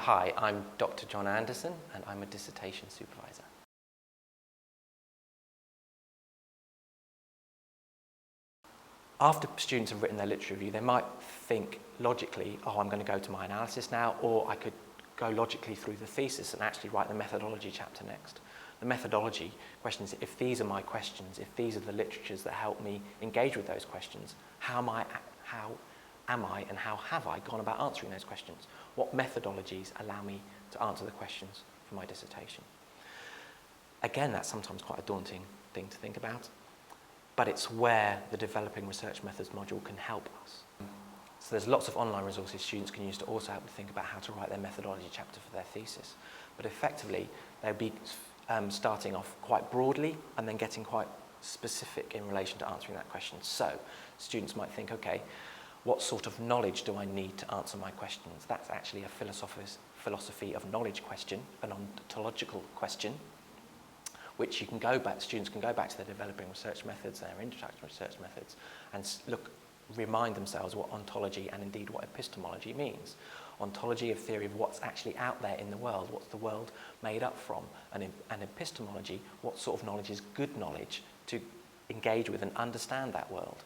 Hi, I'm Dr. John Anderson and I'm a dissertation supervisor. After students have written their literature review, they might think logically, oh, I'm going to go to my analysis now, or I could go logically through the thesis and actually write the methodology chapter next. The methodology question is, if these are my questions, if these are the literatures that help me engage with those questions, how am I and how have I gone about answering those questions? What methodologies allow me to answer the questions for my dissertation? Again, that's sometimes quite a daunting thing to think about, but it's where the Developing Research Methods module can help us. So there's lots of online resources students can use to also help them think about how to write their methodology chapter for their thesis. But effectively, they'll be starting off quite broadly and then getting quite specific in relation to answering that question. So students might think, okay, what sort of knowledge do I need to answer my questions? That's actually a philosophy of knowledge question, an ontological question, which you can go back, students can go back to their developing research methods, their introductory research methods, and remind themselves what ontology and indeed what epistemology means. Ontology, a theory of what's actually out there in the world, what's the world made up from, and epistemology, what sort of knowledge is good knowledge to engage with and understand that world.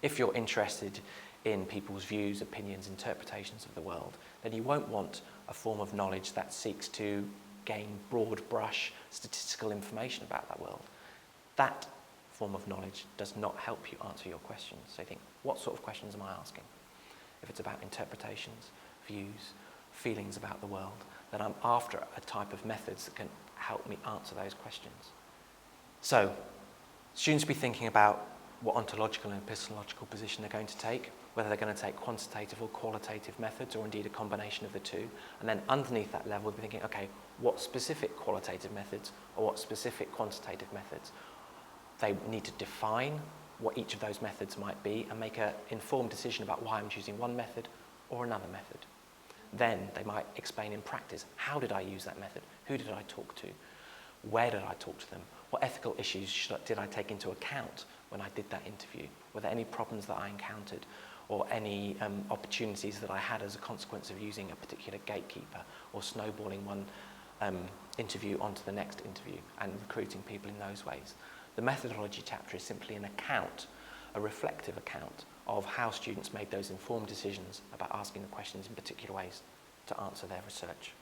If you're interested in people's views, opinions, interpretations of the world, then you won't want a form of knowledge that seeks to gain broad brush statistical information about that world. That form of knowledge does not help you answer your questions. So think, what sort of questions am I asking? If it's about interpretations, views, feelings about the world, then I'm after a type of methods that can help me answer those questions. So students will be thinking about what ontological and epistemological position they're going to take, whether they're going to take quantitative or qualitative methods, or indeed a combination of the two. And then underneath that level, we'll be thinking, okay, what specific qualitative methods or what specific quantitative methods? They need to define what each of those methods might be and make an informed decision about why I'm choosing one method or another method. Then they might explain in practice, how did I use that method? Who did I talk to? Where did I talk to them? What ethical issues did I take into account when I did that interview? Were there any problems that I encountered, or any opportunities that I had as a consequence of using a particular gatekeeper, or snowballing one interview onto the next interview and recruiting people in those ways? The methodology chapter is simply an account, a reflective account of how students made those informed decisions about asking the questions in particular ways to answer their research.